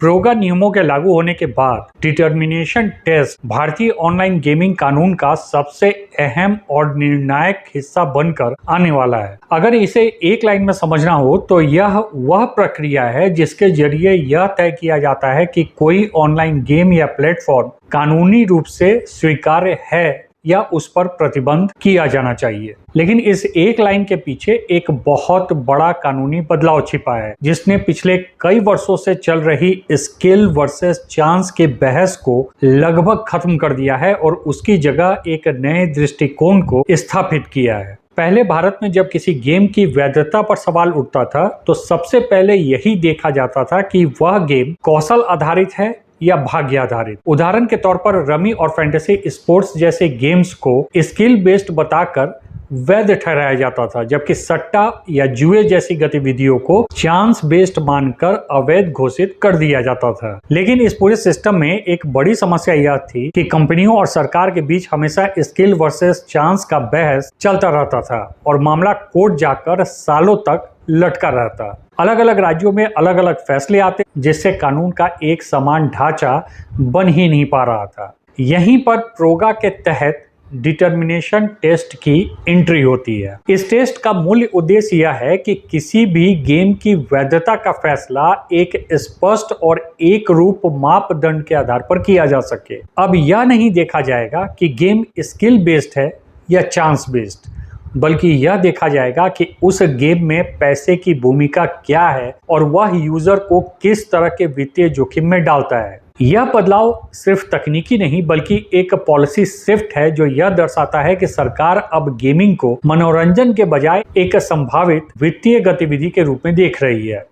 प्रोगा नियमों के लागू होने के बाद डिटर्मिनेशन टेस्ट भारतीय ऑनलाइन गेमिंग कानून का सबसे अहम और निर्णायक हिस्सा बनकर आने वाला है। अगर इसे एक लाइन में समझना हो तो यह वह प्रक्रिया है जिसके जरिए यह तय किया जाता है कि कोई ऑनलाइन गेम या प्लेटफॉर्म कानूनी रूप से स्वीकार्य है या उस पर प्रतिबंध किया जाना चाहिए। लेकिन इस एक लाइन के पीछे एक बहुत बड़ा कानूनी बदलाव छिपा है जिसने पिछले कई वर्षों से चल रही स्किल वर्सेस चांस के बहस को लगभग खत्म कर दिया है और उसकी जगह एक नए दृष्टिकोण को स्थापित किया है। पहले भारत में जब किसी गेम की वैधता पर सवाल उठता था तो सबसे पहले यही देखा जाता था कि वह गेम कौशल आधारित है या भाग्य आधारित। उदाहरण के तौर पर रमी और फैंटेसी स्पोर्ट्स जैसे गेम्स को स्किल बेस्ड बताकर वैध ठहराया जाता था, जबकि सट्टा या जुए जैसी गतिविधियों को चांस बेस्ड मानकर अवैध घोषित कर दिया जाता था। लेकिन इस पूरे सिस्टम में एक बड़ी समस्या यह थी कि कंपनियों और सरकार के बीच हमेशा स्किल वर्सेस चांस का बहस चलता रहता था और मामला कोर्ट जाकर सालों तक लटका रहता। अलग अलग राज्यों में अलग अलग फैसले आते जिससे कानून का एक समान ढांचा बन ही नहीं पा रहा था। यहीं पर प्रोगा के तहत डिटर्मिनेशन टेस्ट की एंट्री होती है। इस टेस्ट का मूल उद्देश्य यह है कि किसी भी गेम की वैधता का फैसला एक स्पष्ट और एक रूप मापदंड के आधार पर किया जा सके। अब यह नहीं देखा जाएगा कि गेम स्किल बेस्ड है या चांस बेस्ड, बल्कि यह देखा जाएगा कि उस गेम में पैसे की भूमिका क्या है और वह यूजर को किस तरह के वित्तीय जोखिम में डालता है। यह बदलाव सिर्फ तकनीकी नहीं बल्कि एक पॉलिसी शिफ्ट है जो यह दर्शाता है कि सरकार अब गेमिंग को मनोरंजन के बजाय एक संभावित वित्तीय गतिविधि के रूप में देख रही है।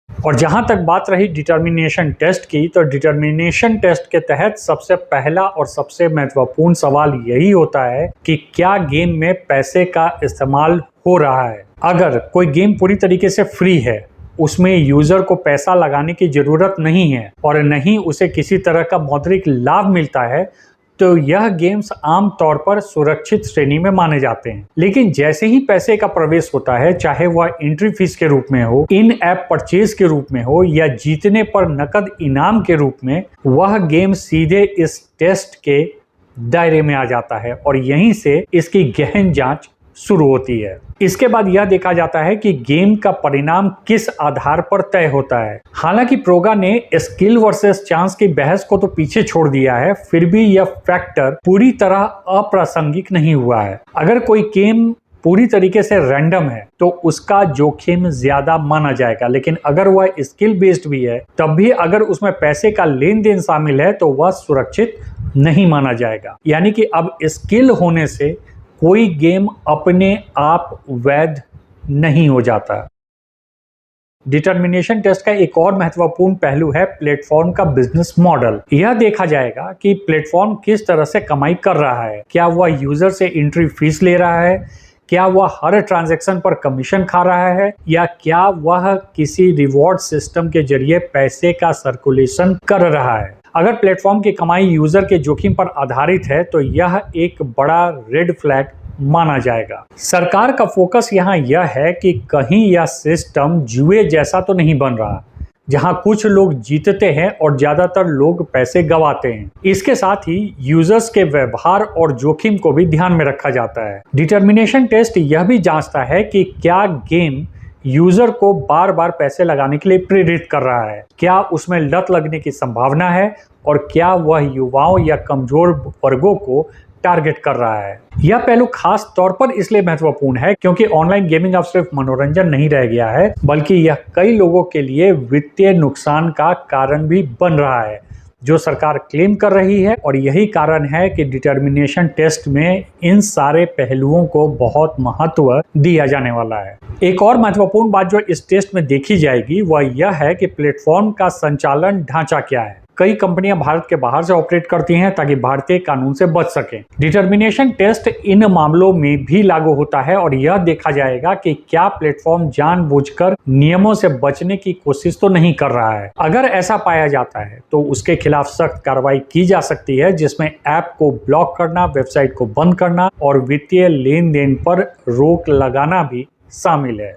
और जहां तक बात रही डिटर्मिनेशन टेस्ट की, तो डिटर्मिनेशन टेस्ट के तहत सबसे पहला और सबसे महत्वपूर्ण सवाल यही होता है कि क्या गेम में पैसे का इस्तेमाल हो रहा है। अगर कोई गेम पूरी तरीके से फ्री है, उसमें यूजर को पैसा लगाने की जरूरत नहीं है और नहीं उसे किसी तरह का मौद्रिक लाभ मिलता है, तो यह गेम्स आम तौर पर सुरक्षित श्रेणी में माने जाते हैं। लेकिन जैसे ही पैसे का प्रवेश होता है, चाहे वह एंट्री फीस के रूप में हो, इन ऐप परचेज के रूप में हो या जीतने पर नकद इनाम के रूप में, वह गेम सीधे इस टेस्ट के दायरे में आ जाता है और यहीं से इसकी गहन जांच शुरू होती है। इसके बाद यह देखा जाता है कि गेम का परिणाम किस आधार पर तय होता है। हालांकि प्रोगा ने स्किल वर्सेस चांस की बहस को तो पीछे छोड़ दिया है, फिर भी यह फैक्टर पूरी तरह अप्रासंगिक नहीं हुआ है। अगर कोई गेम पूरी तरीके से रैंडम है तो उसका जोखिम ज्यादा माना जाएगा, लेकिन अगर वह स्किल बेस्ड भी है तब भी अगर उसमें पैसे का लेन देन शामिल है तो वह सुरक्षित नहीं माना जाएगा। यानी कि अब स्किल होने से कोई गेम अपने आप वैध नहीं हो जाता। डिटर्मिनेशन टेस्ट का एक और महत्वपूर्ण पहलू है प्लेटफॉर्म का बिजनेस मॉडल। यह देखा जाएगा कि प्लेटफॉर्म किस तरह से कमाई कर रहा है। क्या वह यूजर से एंट्री फीस ले रहा है, क्या वह हर ट्रांजैक्शन पर कमीशन खा रहा है, या क्या वह किसी रिवॉर्ड सिस्टम के जरिए पैसे का सर्कुलेशन कर रहा है। अगर प्लेटफॉर्म की कमाई यूजर के जोखिम पर आधारित है तो यह एक बड़ा रेड फ्लैग माना जाएगा। सरकार का फोकस यहाँ यह है कि कहीं यह सिस्टम जुए जैसा तो नहीं बन रहा, जहां कुछ लोग जीतते हैं और ज्यादातर लोग पैसे गंवाते हैं। इसके साथ ही यूजर्स के व्यवहार और जोखिम को भी ध्यान में रखा जाता है। डिटर्मिनेशन टेस्ट यह भी जांचता है कि क्या गेम यूजर को बार बार पैसे लगाने के लिए प्रेरित कर रहा है, क्या उसमें लत लगने की संभावना है और क्या वह युवाओं या कमजोर वर्गों को टारगेट कर रहा है। यह पहलू खास तौर पर इसलिए महत्वपूर्ण है क्योंकि ऑनलाइन गेमिंग अब सिर्फ मनोरंजन नहीं रह गया है, बल्कि यह कई लोगों के लिए वित्तीय नुकसान का कारण भी बन रहा है जो सरकार क्लेम कर रही है। और यही कारण है कि डिटर्मिनेशन टेस्ट में इन सारे पहलुओं को बहुत महत्व दिया जाने वाला है। एक और महत्वपूर्ण बात जो इस टेस्ट में देखी जाएगी वह यह है कि प्लेटफॉर्म का संचालन ढांचा क्या है। कई कंपनियां भारत के बाहर से ऑपरेट करती हैं ताकि भारतीय कानून से बच सकें। डिटर्मिनेशन टेस्ट इन मामलों में भी लागू होता है और यह देखा जाएगा कि क्या प्लेटफॉर्म जानबूझकर नियमों से बचने की कोशिश तो नहीं कर रहा है। अगर ऐसा पाया जाता है तो उसके खिलाफ सख्त कार्रवाई की जा सकती है, जिसमें ऐप को ब्लॉक करना, वेबसाइट को बंद करना और वित्तीय लेन देन पर रोक लगाना भी शामिल है।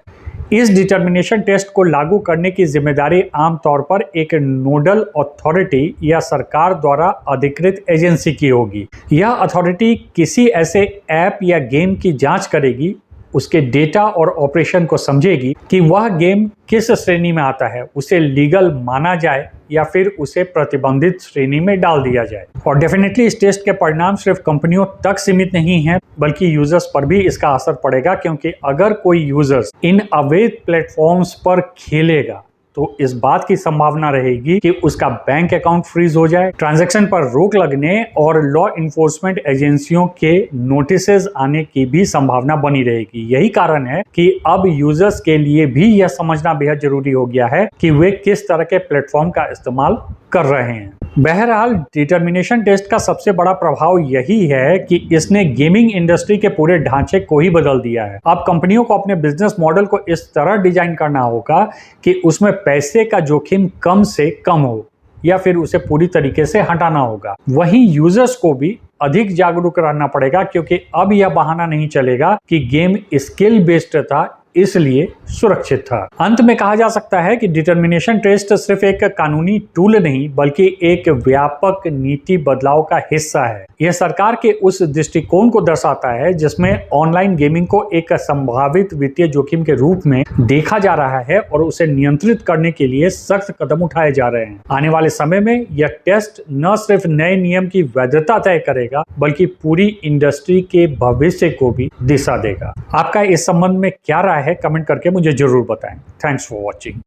इस डिटर्मिनेशन टेस्ट को लागू करने की जिम्मेदारी आमतौर पर एक नोडल अथॉरिटी या सरकार द्वारा अधिकृत एजेंसी की होगी। यह अथॉरिटी किसी ऐसे ऐप या गेम की जांच करेगी, उसके डेटा और ऑपरेशन को समझेगी कि वह गेम किस श्रेणी में आता है, उसे लीगल माना जाए या फिर उसे प्रतिबंधित श्रेणी में डाल दिया जाए। और डेफिनेटली इस टेस्ट के परिणाम सिर्फ कंपनियों तक सीमित नहीं है, बल्कि यूजर्स पर भी इसका असर पड़ेगा, क्योंकि अगर कोई यूजर्स इन अवैध प्लेटफॉर्म्स पर खेलेगा तो इस बात की संभावना रहेगी कि उसका बैंक अकाउंट फ्रीज हो जाए, ट्रांजैक्शन पर रोक लगने और लॉ इन्फोर्समेंट एजेंसियों के नोटिसेस आने की भी संभावना बनी रहेगी। यही कारण है कि अब यूजर्स के लिए भी यह समझना बेहद जरूरी हो गया है कि वे किस तरह के प्लेटफॉर्म का इस्तेमाल कर रहे हैं। बहरहाल डिटर्मिनेशन टेस्ट का सबसे बड़ा प्रभाव यही है कि इसने गेमिंग इंडस्ट्री के पूरे ढांचे को ही बदल दिया है। अब कंपनियों को अपने बिजनेस मॉडल को इस तरह डिजाइन करना होगा कि उसमें पैसे का जोखिम कम से कम हो या फिर उसे पूरी तरीके से हटाना होगा। वहीं यूजर्स को भी अधिक जागरूक रहना पड़ेगा, क्योंकि अब यह बहाना नहीं चलेगा कि गेम स्किल बेस्ड था इसलिए सुरक्षित था। अंत में कहा जा सकता है कि डिटर्मिनेशन टेस्ट सिर्फ एक कानूनी टूल नहीं, बल्कि एक व्यापक नीति बदलाव का हिस्सा है। यह सरकार के उस दृष्टिकोण को दर्शाता है जिसमें ऑनलाइन गेमिंग को एक संभावित वित्तीय जोखिम के रूप में देखा जा रहा है और उसे नियंत्रित करने के लिए सख्त कदम उठाए जा रहे हैं। आने वाले समय में यह टेस्ट न सिर्फ नए नियम की वैधता तय करेगा, बल्कि पूरी इंडस्ट्री के भविष्य को भी दिशा देगा। आपका इस संबंध में क्या राय है, कमेंट करके मुझे जरूर बताएं। Thanks for watching.